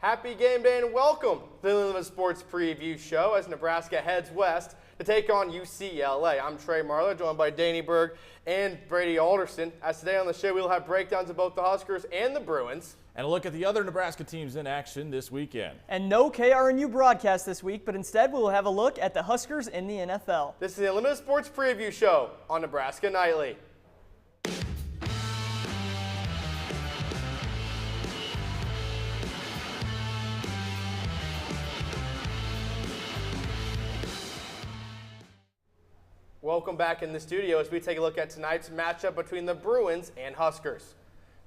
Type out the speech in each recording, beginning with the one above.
Happy game day and welcome to the Illinois Sports Preview Show as Nebraska heads west to take on UCLA. I'm Trey Marler, joined by Danny Berg and Brady Alderson. As today on the show, we'll have breakdowns of both the Huskers and the Bruins. And a look at the other Nebraska teams in action this weekend. And no KRNU broadcast this week, but instead we'll have a look at the Huskers in the NFL. This is the Illinois Sports Preview Show on Nebraska Nightly. Welcome back in the studio as we take a look at tonight's matchup between the Bruins and Huskers.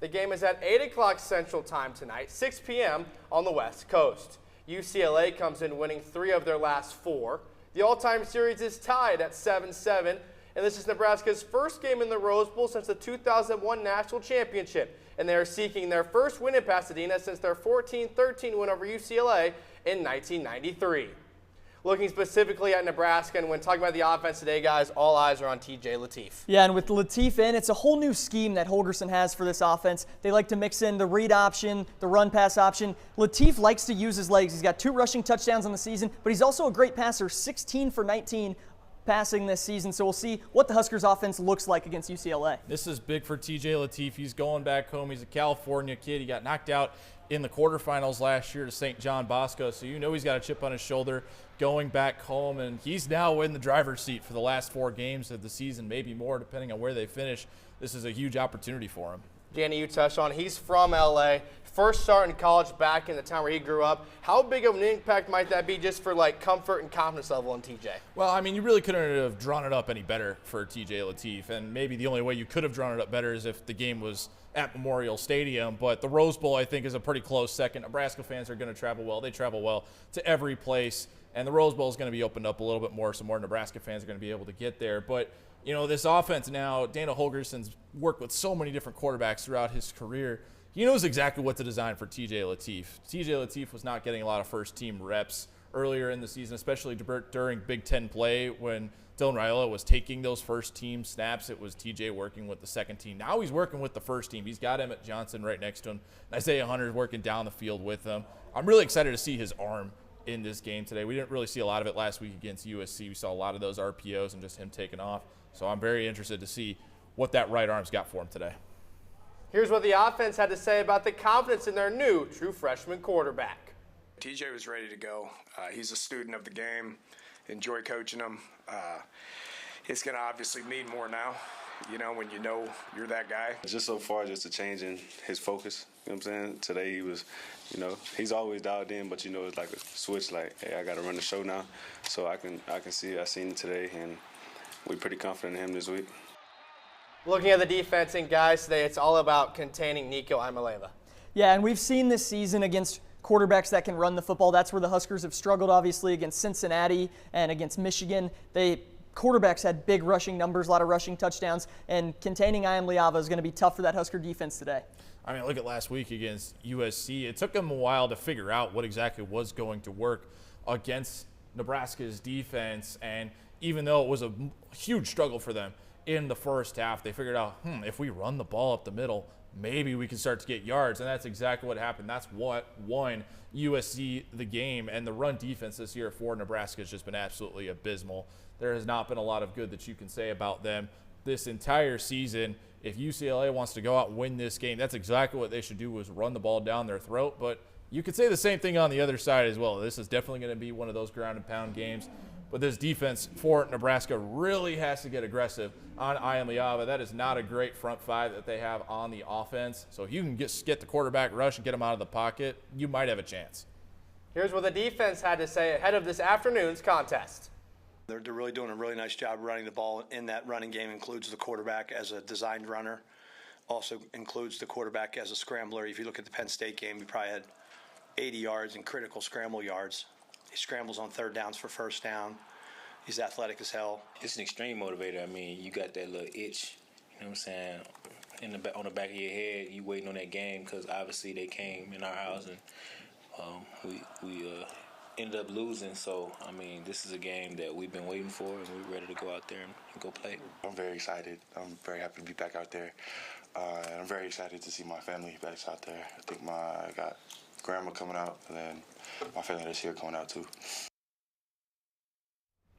The game is at 8 o'clock Central Time tonight, 6 p.m. on the West Coast. UCLA comes in winning 3 of their last 4. The all-time series is tied at 7-7, and this is Nebraska's first game in the Rose Bowl since the 2001 National Championship, and they are seeking their first win in Pasadena since their 14-13 win over UCLA in 1993. Looking specifically at Nebraska, and when talking about the offense today, guys, all eyes are on TJ Lateef. Yeah, and with Lateef in, it's a whole new scheme that Holgorsen has for this offense. They like to mix in the read option, the run-pass option. Lateef likes to use his legs. He's got 2 rushing touchdowns on the season, but he's also a great passer, 16 for 19 passing this season. So we'll see what the Huskers offense looks like against UCLA. This is big for TJ Lateef. He's going back home. He's a California kid. He got knocked out in the quarterfinals last year to St. John Bosco, so you know he's got a chip on his shoulder going back home, and he's now in the driver's seat for the last 4 games of the season, maybe more depending on where they finish. This is a huge opportunity for him. Danny, you touched on he's from LA, first start in college back in the town where he grew up. How big of an impact might that be just for like comfort and confidence level in TJ? Well, I mean, you really couldn't have drawn it up any better for TJ Lateef, and maybe the only way you could have drawn it up better is if the game was at Memorial Stadium, but the Rose Bowl I think is a pretty close second. Nebraska fans are going to travel well. They travel well to every place, and the Rose Bowl is going to be opened up a little bit more, so more Nebraska fans are going to be able to get there. But you know, this offense now, Dana Holgorsen's worked with so many different quarterbacks throughout his career. He knows exactly what to design for TJ Lateef. TJ Lateef was not getting a lot of first-team reps earlier in the season, especially during Big Ten play when Dylan Raiola was taking those first-team snaps. It was TJ working with the second team. Now he's working with the first team. He's got Emmett Johnson right next to him. And Isaiah Hunter's working down the field with him. I'm really excited to see his arm in this game today. We didn't really see a lot of it last week against USC. We saw a lot of those RPOs and just him taking off. So I'm very interested to see what that right arm's got for him today. Here's what the offense had to say about the confidence in their new true freshman quarterback. TJ was ready to go. He's a student of the game. Enjoy coaching him. It's going to obviously mean more now, you know, when you know you're that guy. Just so far, just a change in his focus. You know what I'm saying? Today he was, you know, he's always dialed in, but you know, it's like a switch. Like, hey, I got to run the show now, so I can see. I seen it today, and we're pretty confident in him this week. Looking at the defense and guys today, it's all about containing Nico Iamaleava. Yeah, and we've seen this season against quarterbacks that can run the football. That's where the Huskers have struggled, obviously, against Cincinnati and against Michigan. Quarterbacks had big rushing numbers, a lot of rushing touchdowns, and containing Iamaleava is going to be tough for that Husker defense today. I mean, look at last week against USC. It took them a while to figure out what exactly was going to work against Nebraska's defense, and even though it was a huge struggle for them in the first half, they figured out, if we run the ball up the middle, maybe we can start to get yards, and that's exactly what happened. That's what won USC the game, and the run defense this year for Nebraska has just been absolutely abysmal. There has not been a lot of good that you can say about them this entire season. If UCLA wants to go out and win this game, that's exactly what they should do, is run the ball down their throat. But you could say the same thing on the other side as well. This is definitely going to be one of those ground and pound games. But this defense for Nebraska really has to get aggressive on Iamaleava. That is not a great front 5 that they have on the offense. So if you can get the quarterback rush and get him out of the pocket, you might have a chance. Here's what the defense had to say ahead of this afternoon's contest. They're really doing a really nice job running the ball. In that running game includes the quarterback as a designed runner, also includes the quarterback as a scrambler. If you look at the Penn State game, he probably had 80 yards in critical scramble yards. He scrambles on third downs for first down. He's athletic as hell. It's an extreme motivator. I mean, you got that little itch, you know what I'm saying, on the back of your head. You waiting on that game because obviously they came in our house and we ended up losing. So, I mean, this is a game that we've been waiting for, and we're ready to go out there and go play. I'm very excited. I'm very happy to be back out there. I'm very excited to see my family back out there. I think I got grammar coming out, and then my feeling this year coming out too.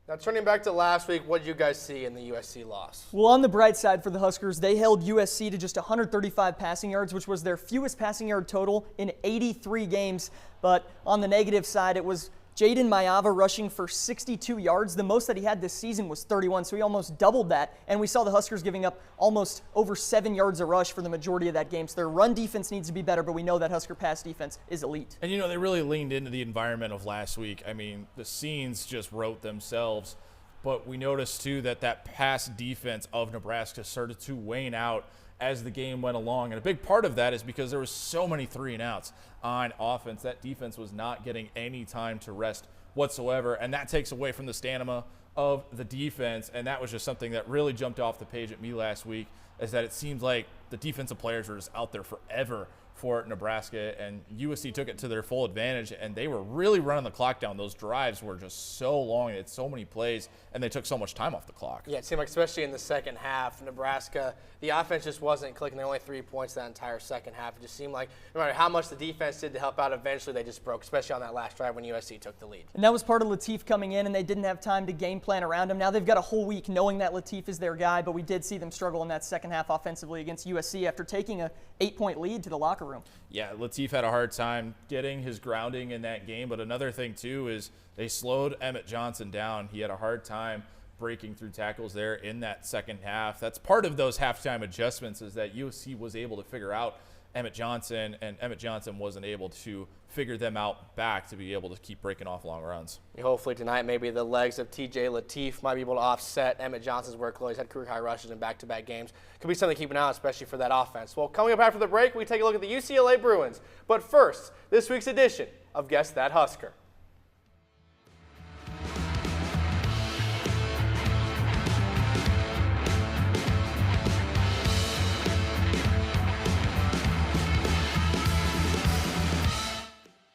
Now, turning back to last week, what did you guys see in the USC loss? Well, on the bright side for the Huskers, they held USC to just 135 passing yards, which was their fewest passing yard total in 83 games. But on the negative side, it was Jaden Mayava rushing for 62 yards. The most that he had this season was 31, so he almost doubled that. And we saw the Huskers giving up almost over 7 yards a rush for the majority of that game. So their run defense needs to be better, but we know that Husker pass defense is elite. And, they really leaned into the environment of last week. I mean, the scenes just wrote themselves. But we noticed, too, that pass defense of Nebraska started to wane out as the game went along. And a big part of that is because there was so many 3-and-outs on offense. That defense was not getting any time to rest whatsoever, and that takes away from the stamina of the defense. And that was just something that really jumped off the page at me last week, is that it seems like the defensive players were just out there forever for Nebraska, and USC took it to their full advantage, and they were really running the clock down. Those drives were just so long, they had so many plays, and they took so much time off the clock. Yeah, it seemed like, especially in the second half, Nebraska, the offense just wasn't clicking. They only 3 points that entire second half. It just seemed like no matter how much the defense did to help out, eventually they just broke, especially on that last drive when USC took the lead. And that was part of Latif coming in, and they didn't have time to game plan around him. Now they've got a whole week knowing that Latif is their guy, but we did see them struggle in that second half offensively against USC after taking a 8-point lead to the locker room. Yeah, Latif had a hard time getting his grounding in that game, but another thing, too, is they slowed Emmett Johnson down. He had a hard time breaking through tackles there in that second half. That's part of those halftime adjustments, is that USC was able to figure out Emmett Johnson, and Emmett Johnson wasn't able to figure them out back to be able to keep breaking off long runs. Hopefully tonight, maybe the legs of TJ Latif might be able to offset Emmett Johnson's workload. He's had career-high rushes in back-to-back games. Could be something to keep an eye on, especially for that offense. Well, coming up after the break, we take a look at the UCLA Bruins. But first, this week's edition of Guess That Husker.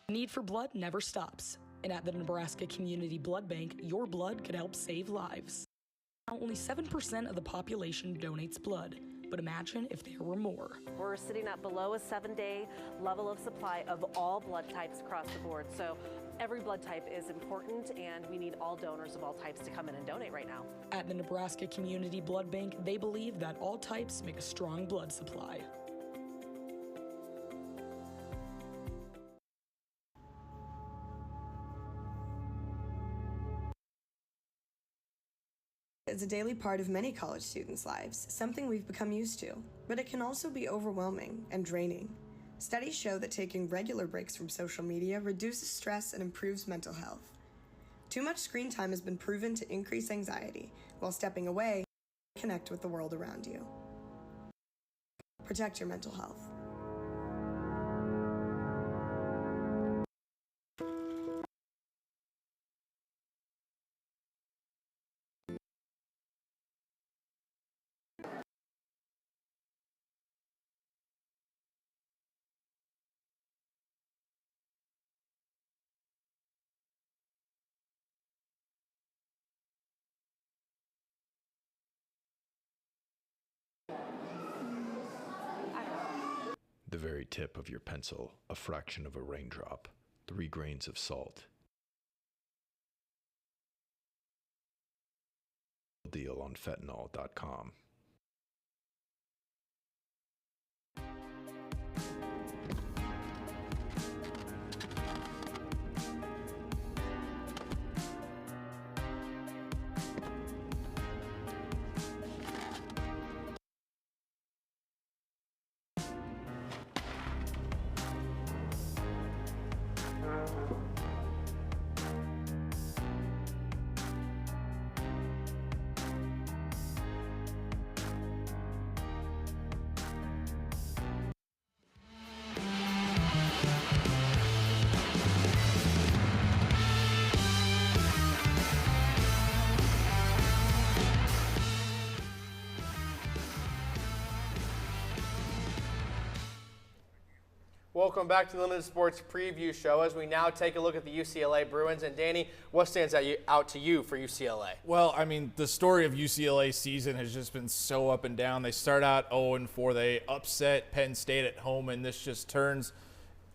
Need for blood never stops. And at the Nebraska Community Blood Bank, your blood could help save lives. Now, only 7% of the population donates blood, but imagine if there were more. We're sitting at below a 7-day level of supply of all blood types across the board. So every blood type is important, and we need all donors of all types to come in and donate right now. At the Nebraska Community Blood Bank, they believe that all types make a strong blood supply. It's a daily part of many college students' lives, something we've become used to, but it can also be overwhelming and draining. Studies show that taking regular breaks from social media reduces stress and improves mental health. Too much screen time has been proven to increase anxiety, while stepping away, connect with the world around you. Protect your mental health. The very tip of your pencil, a fraction of a raindrop, 3 grains of salt. Deal on fentanyl.com. Welcome back to the Limited Sports Preview Show as we now take a look at the UCLA Bruins. And Danny, what stands out to you for UCLA? Well, I mean, the story of UCLA's season has just been so up and down. They start out 0-4. They upset Penn State at home, and this just turns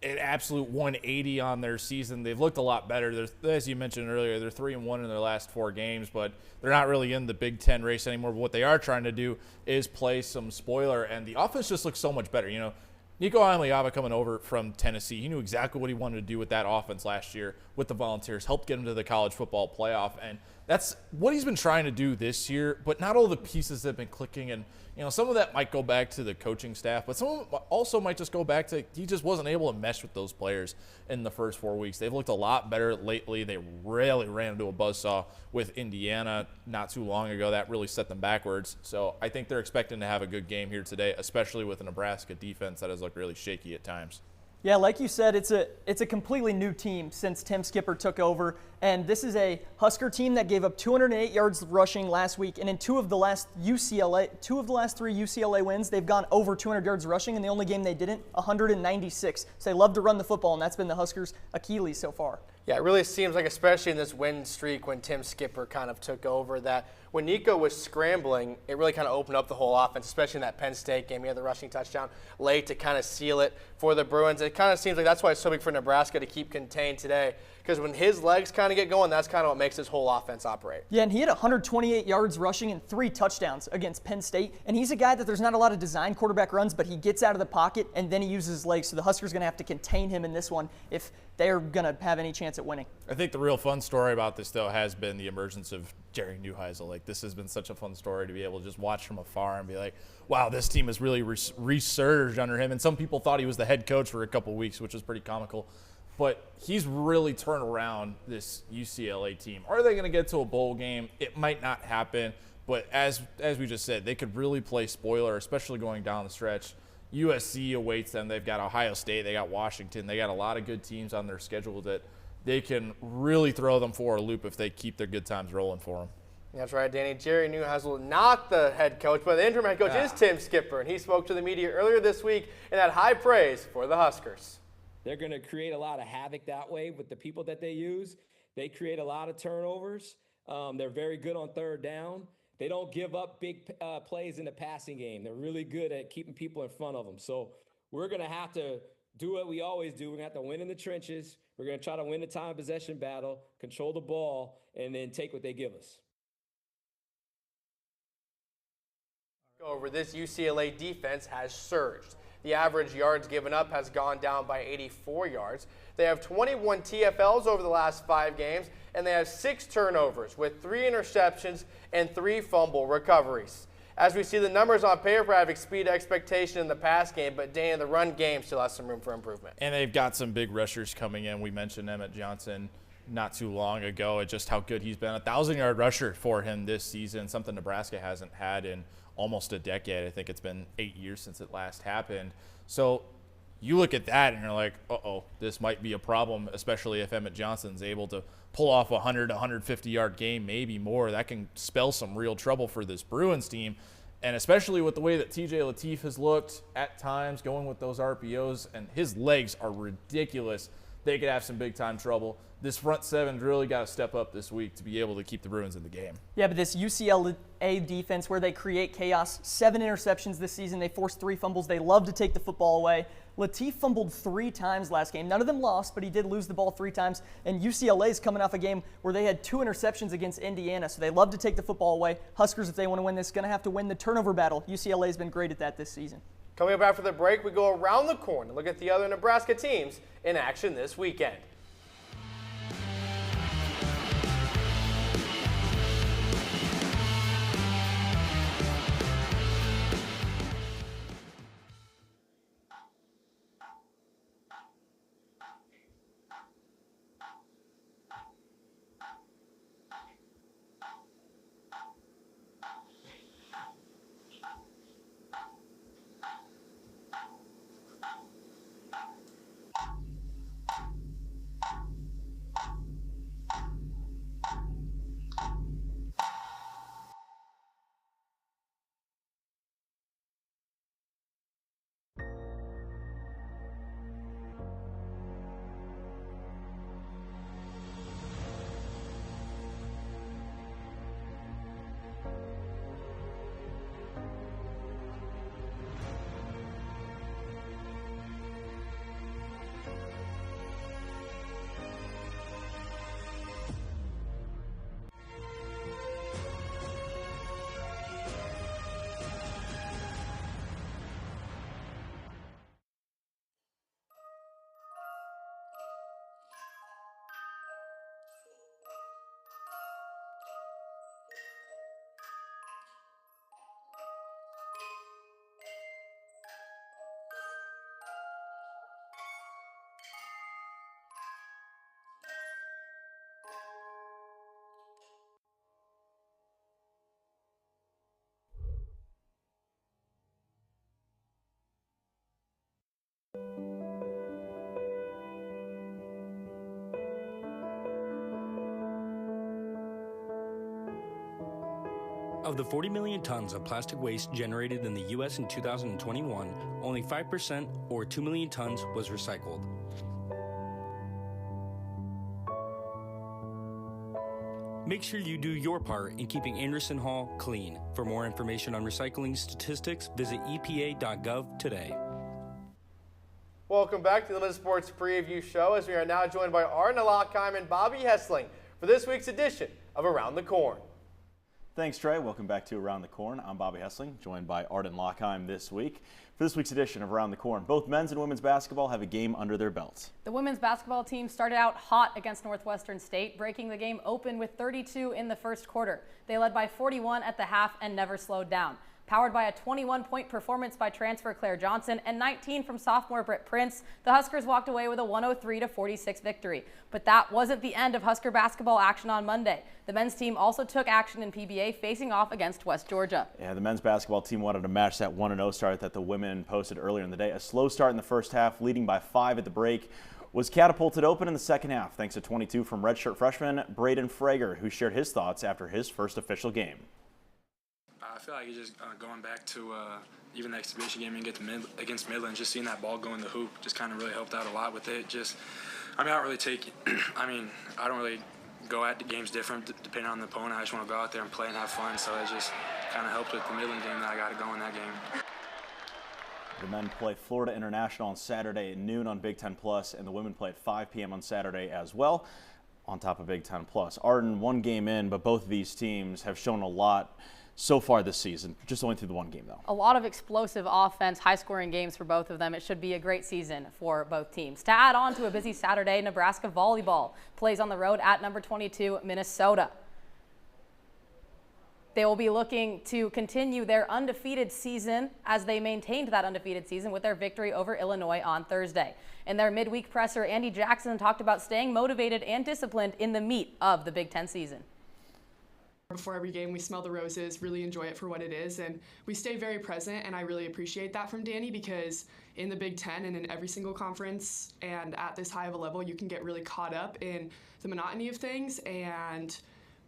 an absolute 180 on their season. They've looked a lot better. As you mentioned earlier, they're 3-1 in their last 4 games, but they're not really in the Big Ten race anymore. But what they are trying to do is play some spoiler, and the offense just looks so much better. You know, Nico Iamaleava coming over from Tennessee, he knew exactly what he wanted to do with that offense last year with the Volunteers, helped get him to the college football playoff, and that's what he's been trying to do this year, but not all the pieces have been clicking. And, you know, some of that might go back to the coaching staff, but some of it also might just go back to he just wasn't able to mesh with those players in the first 4 weeks. They've looked a lot better lately. They really ran into a buzzsaw with Indiana not too long ago. That really set them backwards. So I think they're expecting to have a good game here today, especially with a Nebraska defense that has looked really shaky at times. Yeah, like you said, it's a completely new team since Tim Skipper took over, and this is a Husker team that gave up 208 yards rushing last week, and in two of the last 3 UCLA wins, they've gone over 200 yards rushing, and the only game they didn't, 196. So they love to run the football, and that's been the Huskers' Achilles so far. Yeah, it really seems like, especially in this win streak when Tim Skipper kind of took over, that when Nico was scrambling, it really kind of opened up the whole offense, especially in that Penn State game. He had the rushing touchdown late to kind of seal it for the Bruins. It kind of seems like that's why it's so big for Nebraska to keep contained today, because when his legs kind of get going, that's kind of what makes his whole offense operate. Yeah, and he had 128 yards rushing and 3 touchdowns against Penn State. And he's a guy that there's not a lot of design quarterback runs, but he gets out of the pocket and then he uses his legs. So the Huskers are going to have to contain him in this one if they're going to have any chance at winning. I think the real fun story about this, though, has been the emergence of Jerry Neuheisel. Like, this has been such a fun story to be able to just watch from afar and be like, wow, this team has really resurged under him. And some people thought he was the head coach for a couple weeks, which was pretty comical. But he's really turned around this UCLA team. Are they going to get to a bowl game? It might not happen. But as we just said, they could really play spoiler, especially going down the stretch. USC awaits them. They've got Ohio State. They got Washington. They got a lot of good teams on their schedule that they can really throw them for a loop if they keep their good times rolling for them. That's right, Danny. Jerry Neuheisel, not the head coach, but the interim head coach is Tim Skipper, and he spoke to the media earlier this week and had high praise for the Huskers. They're going to create a lot of havoc that way with the people that they use. They create a lot of turnovers. They're very good on third down. They don't give up big plays in the passing game. They're really good at keeping people in front of them. So we're going to have to do what we always do. We're going to have to win in the trenches. We're going to try to win the time of possession battle, control the ball, and then take what they give us. Over this UCLA defense has surged. The average yards given up has gone down by 84 yards. They have 21 TFLs over the last 5 games, and they have 6 turnovers with 3 interceptions and 3 fumble recoveries. As we see, the numbers on paper have exceeded expectation in the pass game, but Danny, the run game still has some room for improvement. And they've got some big rushers coming in. We mentioned Emmett Johnson not too long ago, just how good he's been. 1,000-yard rusher for him this season, something Nebraska hasn't had in almost a decade. I think it's been 8 years since it last happened. So you look at that and you're like, uh-oh, this might be a problem, especially if Emmett Johnson's able to pull off a 100 to 150-yard game, maybe more. That can spell some real trouble for this Bruins team, and especially with the way that TJ Lateef has looked at times, going with those RPOs, and his legs are ridiculous. They could have some big-time trouble. This front seven's really got to step up this week to be able to keep the Bruins in the game. Yeah, but this UCLA defense where they create chaos, 7 interceptions this season. They forced 3 fumbles. They love to take the football away. Lateef fumbled 3 times last game. None of them lost, but he did lose the ball 3 times. And UCLA's coming off a game where they had 2 interceptions against Indiana, so they love to take the football away. Huskers, if they want to win this, going to have to win the turnover battle. UCLA's been great at that this season. Coming up after the break, we go around the corner and look at the other Nebraska teams in action this weekend. Of the 40 million tons of plastic waste generated in the U.S. in 2021, only 5%, or 2 million tons, was recycled. Make sure you do your part in keeping Anderson Hall clean. For more information on recycling statistics, visit epa.gov today. Welcome back to the Limited Sports Preview Show, as we are now joined by Arden Lockheim and Bobby Hessling for this week's edition of Around the Corn. Thanks, Trey. Welcome back to Around the Corn. I'm Bobby Hessling, joined by Arden Lockheim this week. For this week's edition of Around the Corn, both men's and women's basketball have a game under their belts. The women's basketball team started out hot against Northwestern State, breaking the game open with 32 in the first quarter. They led by 41 at the half and never slowed down. Powered by a 21-point performance by transfer Claire Johnson and 19 from sophomore Britt Prince, the Huskers walked away with a 103-46 victory. But that wasn't the end of Husker basketball action on Monday. The men's team also took action in PBA, facing off against West Georgia. Yeah, the men's basketball team wanted to match that 1-0 start that the women posted earlier in the day. A slow start in the first half, leading by 5 at the break, was catapulted open in the second half thanks to 22 from redshirt freshman Braden Frager, who shared his thoughts after his first official game. I feel like it's just going back to even the exhibition game and against Midland, just seeing that ball go in the hoop just kind of really helped out a lot with it. I don't really go at the games different depending on the opponent. I just want to go out there and play and have fun, so it just kind of helped with the Midland game that I got to go in that game. The men play Florida International on Saturday at noon on Big Ten Plus, and the women play at 5 p.m. on Saturday as well on top of Big Ten Plus. Arden, one game in, but both of these teams have shown a lot so far this season, just only through the one game though. A lot of explosive offense, high-scoring games for both of them. It should be a great season for both teams. To add on to a busy Saturday, Nebraska volleyball plays on the road at number 22, Minnesota. They will be looking to continue their undefeated season as they maintained that undefeated season with their victory over Illinois on Thursday. In their midweek presser, Andy Jackson talked about staying motivated and disciplined in the meat of the Big Ten season. Before every game, we smell the roses, really enjoy it for what it is, and we stay very present, and I really appreciate that from Danny, because in the Big Ten and in every single conference and at this high of a level, you can get really caught up in the monotony of things, and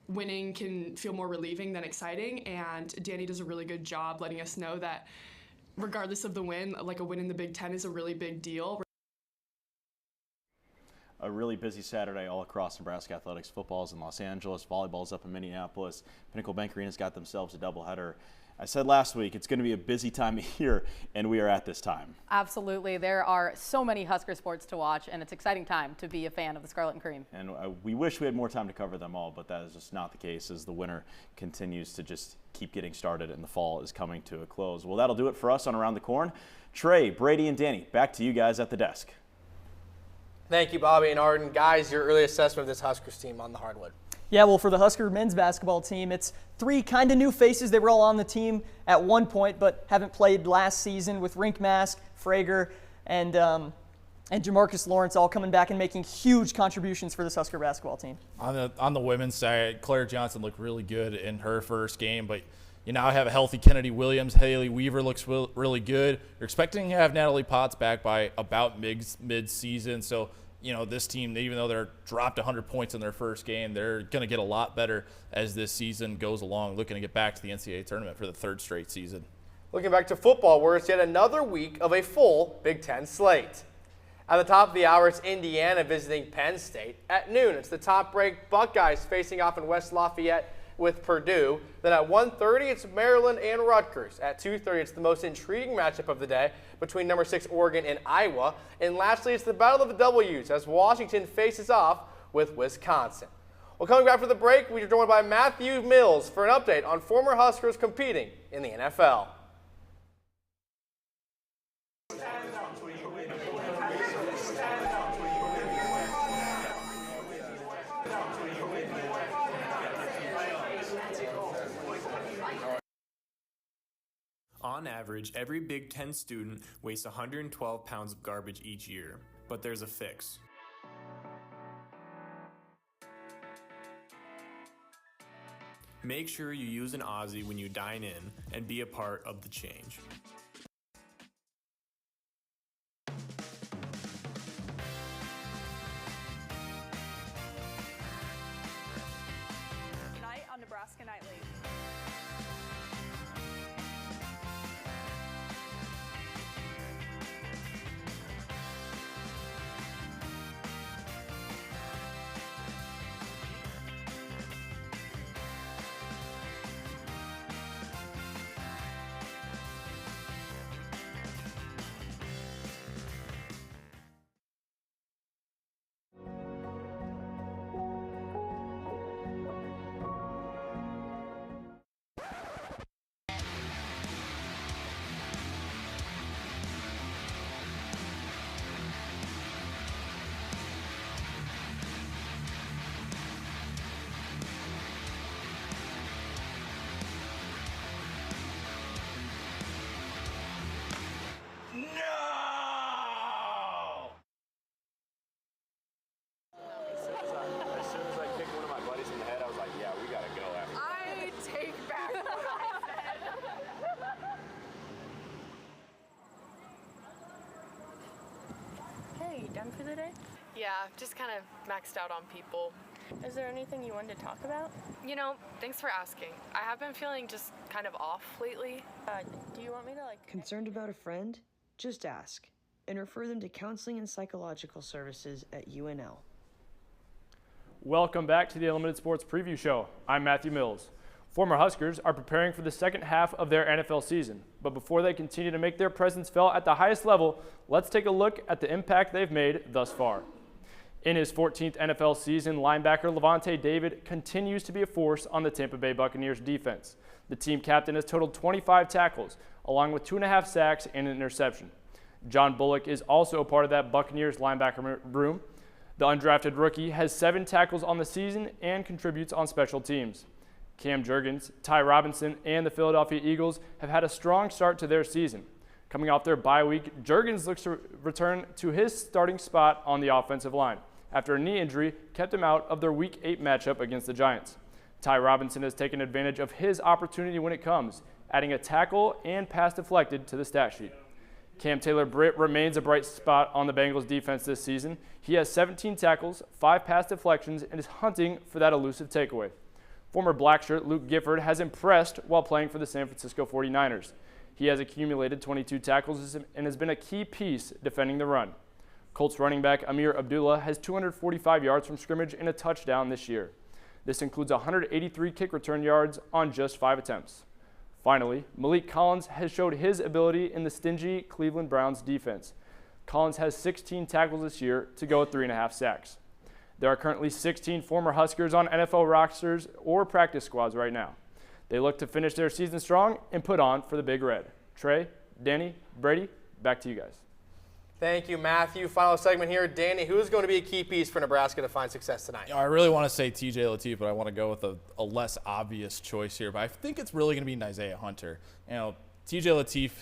winning can feel more relieving than exciting, and Danny does a really good job letting us know that regardless of the win, like a win in the Big Ten is a really big deal. A really busy Saturday all across Nebraska athletics. Football's in Los Angeles, volleyball's up in Minneapolis. Pinnacle Bank Arena's got themselves a doubleheader. I said last week, it's going to be a busy time of year, and we are at this time. Absolutely. There are so many Husker sports to watch, and it's an exciting time to be a fan of the Scarlet and Cream. And we wish we had more time to cover them all, but that is just not the case as the winter continues to just keep getting started and the fall is coming to a close. Well, that'll do it for us on Around the Corn. Trey, Brady, and Danny, back to you guys at the desk. Thank you, Bobby and Arden. Guys, your early assessment of this Huskers team on the hardwood. Yeah, well, for the Husker men's basketball team, it's 3 kind of new faces. They were all on the team at one point, but haven't played last season, with Rink Mask, Frager, and Jamarcus Lawrence all coming back and making huge contributions for this Husker basketball team. On the women's side, Claire Johnson looked really good in her first game, but you now have a healthy Kennedy Williams. Haley Weaver looks really good. You're expecting to have Natalie Potts back by about mid-season, so you know, this team, even though they're dropped 100 points in their first game, they're going to get a lot better as this season goes along, looking to get back to the NCAA tournament for the 3rd straight season. Looking back to football, where it's yet another week of a full Big Ten slate. At the top of the hour, it's Indiana visiting Penn State. At noon, it's the top-ranked Buckeyes facing off in West Lafayette with Purdue. Then at 1:30, it's Maryland and Rutgers. At 2:30, it's the most intriguing matchup of the day between number 6 Oregon and Iowa. And lastly, it's the battle of the W's as Washington faces off with Wisconsin. Well, coming back from the break, we are joined by Matthew Mills for an update on former Huskers competing in the NFL. On average, every Big Ten student wastes 112 pounds of garbage each year, but there's a fix. Make sure you use an Aussie when you dine in and be a part of the change. Tonight on Nebraska Nightly. today? Yeah, just kind of maxed out on people. Is there anything you wanted to talk about? You know, thanks for asking. I have been feeling just kind of off lately. Do you want me to Concerned about a friend? Just ask and refer them to counseling and psychological services at UNL. Welcome back to the Unlimited Sports Preview Show. I'm Matthew Mills. Former Huskers are preparing for the second half of their NFL season, but before they continue to make their presence felt at the highest level, let's take a look at the impact they've made thus far. In his 14th NFL season, linebacker Lavonte David continues to be a force on the Tampa Bay Buccaneers defense. The team captain has totaled 25 tackles, along with 2.5 sacks and an interception. John Bullock is also a part of that Buccaneers linebacker room. The undrafted rookie has 7 tackles on the season and contributes on special teams. Cam Jurgens, Ty Robinson, and the Philadelphia Eagles have had a strong start to their season. Coming off their bye week, Jurgens looks to return to his starting spot on the offensive line after a knee injury kept him out of their Week 8 matchup against the Giants. Ty Robinson has taken advantage of his opportunity when it comes, adding a tackle and pass deflected to the stat sheet. Cam Taylor-Britt remains a bright spot on the Bengals defense this season. He has 17 tackles, 5 pass deflections, and is hunting for that elusive takeaway. Former Blackshirt Luke Gifford has impressed while playing for the San Francisco 49ers. He has accumulated 22 tackles and has been a key piece defending the run. Colts running back Amir Abdullah has 245 yards from scrimmage and a touchdown this year. This includes 183 kick return yards on just 5 attempts. Finally, Malik Collins has showed his ability in the stingy Cleveland Browns defense. Collins has 16 tackles this year to go with 3.5 sacks. There are currently 16 former Huskers on NFL rosters or practice squads right now. They look to finish their season strong and put on for the Big Red. Trey, Danny, Brady, back to you guys. Thank you, Matthew. Final segment here. Danny, who is going to be a key piece for Nebraska to find success tonight? I really want to say TJ Lateef, but I want to go with a less obvious choice here. But I think it's really going to be Isaiah Hunter. TJ Lateef,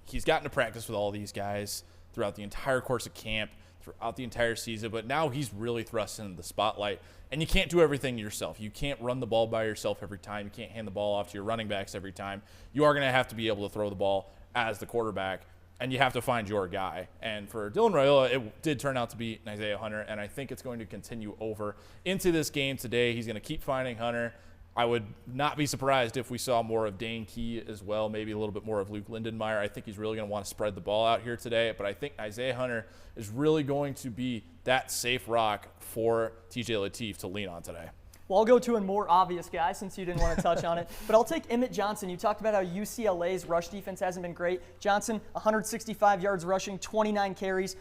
he's gotten to practice with all these guys throughout the entire course of camp, throughout the entire season, but now he's really thrust into the spotlight. And you can't do everything yourself. You can't run the ball by yourself every time. You can't hand the ball off to your running backs every time. You are going to have to be able to throw the ball as the quarterback, and you have to find your guy. And for Dylan Raiola, it did turn out to be Isaiah Hunter, and I think it's going to continue over into this game today. He's going to keep finding Hunter. I would not be surprised if we saw more of Dane Key as well, maybe a little bit more of Luke Lindenmeyer. I think he's really going to want to spread the ball out here today, but I think Isaiah Hunter is really going to be that safe rock for TJ Lateef to lean on today. Well, I'll go to a more obvious guy since you didn't want to touch on it. But I'll take Emmett Johnson. You talked about how UCLA's rush defense hasn't been great. Johnson, 165 yards rushing, 29 carries,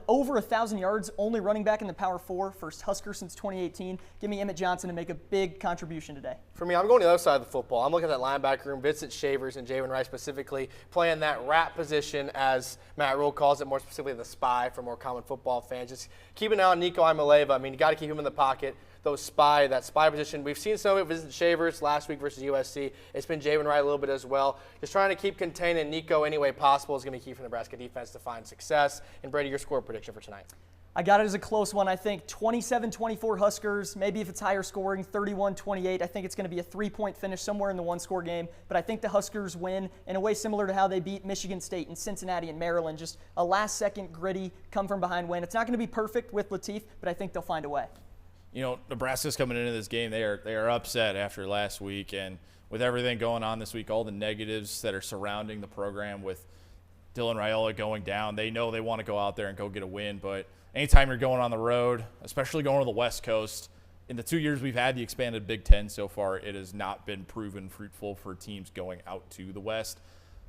over 1,000 yards, only running back in the Power 4, first Husker since 2018. Give me Emmett Johnson to make a big contribution today. For me, I'm going to the other side of the football. I'm looking at that linebacker room, Vincent Shavers and Javen Rice specifically, playing that wrap position, as Matt Rule calls it, more specifically the spy for more common football fans. Just keep an eye on Nico Imaleva. I mean, you got to keep him in the pocket. That spy position. We've seen some of it visit Shavers last week versus USC. It's been Javen Wright a little bit as well. Just trying to keep containing Nico any way possible is going to be key for Nebraska defense to find success. And Brady, your score prediction for tonight? I got it as a close one. I think 27-24 Huskers. Maybe if it's higher scoring, 31-28. I think it's going to be a 3-point finish somewhere in the one-score game. But I think the Huskers win in a way similar to how they beat Michigan State and Cincinnati and Maryland. Just a last-second gritty, come-from-behind win. It's not going to be perfect with Lateef, but I think they'll find a way. Nebraska's coming into this game. They are upset after last week, and with everything going on this week, all the negatives that are surrounding the program with Dylan Raiola going down, they know they want to go out there and go get a win. But anytime you're going on the road, especially going to the West Coast, in the 2 years we've had the expanded Big Ten so far, it has not been proven fruitful for teams going out to the West.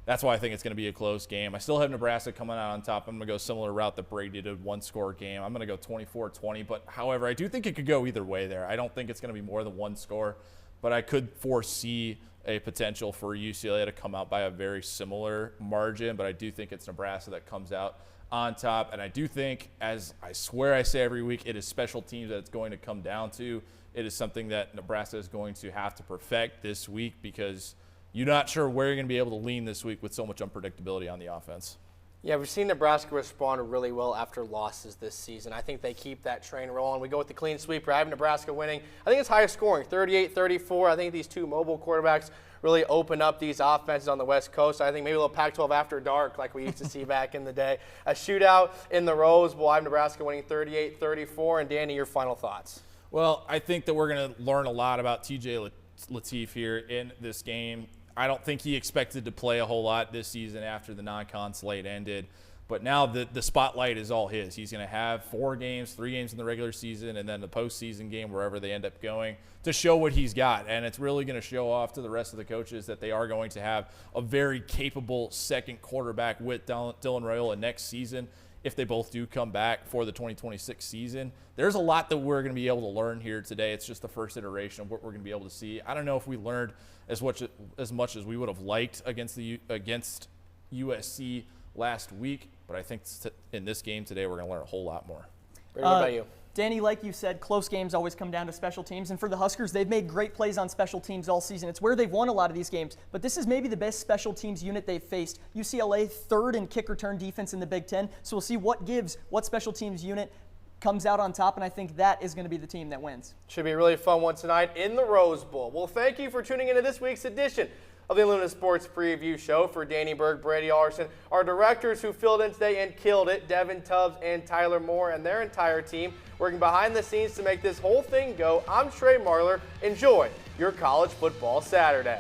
That's why I think it's going to be a close game. I still have Nebraska coming out on top. I'm going to go similar route that Brady did, one-score game. I'm going to go 24-20. But, however, I do think it could go either way there. I don't think it's going to be more than one score. But I could foresee a potential for UCLA to come out by a very similar margin. But I do think it's Nebraska that comes out on top. And I do think, as I swear I say every week, it is special teams that it's going to come down to. It is something that Nebraska is going to have to perfect this week because – you're not sure where you're going to be able to lean this week with so much unpredictability on the offense. Yeah, we've seen Nebraska respond really well after losses this season. I think they keep that train rolling. We go with the clean sweep. I have Nebraska winning. I think it's highest scoring, 38-34. I think these two mobile quarterbacks really open up these offenses on the West Coast. I think maybe a little Pac-12 after dark like we used to see back in the day. A shootout in the Rose Bowl. I have Nebraska winning 38-34. And Danny, your final thoughts? Well, I think that we're going to learn a lot about TJ Lateef here in this game. I don't think he expected to play a whole lot this season after the non-con slate ended. But now the spotlight is all his. He's going to have 4 games, 3 games in the regular season, and then the postseason game, wherever they end up going, to show what he's got. And it's really going to show off to the rest of the coaches that they are going to have a very capable second quarterback with Dylan Raiola next season if they both do come back for the 2026 season. There's a lot that we're going to be able to learn here today. It's just the first iteration of what we're going to be able to see. I don't know if we learned as much as we would have liked against USC last week, but I think in this game today we're going to learn a whole lot more. Brady, what about you? Danny, like you said, close games always come down to special teams. And for the Huskers, they've made great plays on special teams all season. It's where they've won a lot of these games. But this is maybe the best special teams unit they've faced. UCLA, 3rd in kick return defense in the Big Ten. So we'll see what special teams unit comes out on top, and I think that is going to be the team that wins. Should be a really fun one tonight in the Rose Bowl. Well, thank you for tuning into this week's edition of the Illumina Sports Preview Show. For Danny Berg, Brady Alderson, our directors who filled in today and killed it, Devin Tubbs and Tyler Moore and their entire team working behind the scenes to make this whole thing go. I'm Trey Marler. Enjoy your college football Saturday.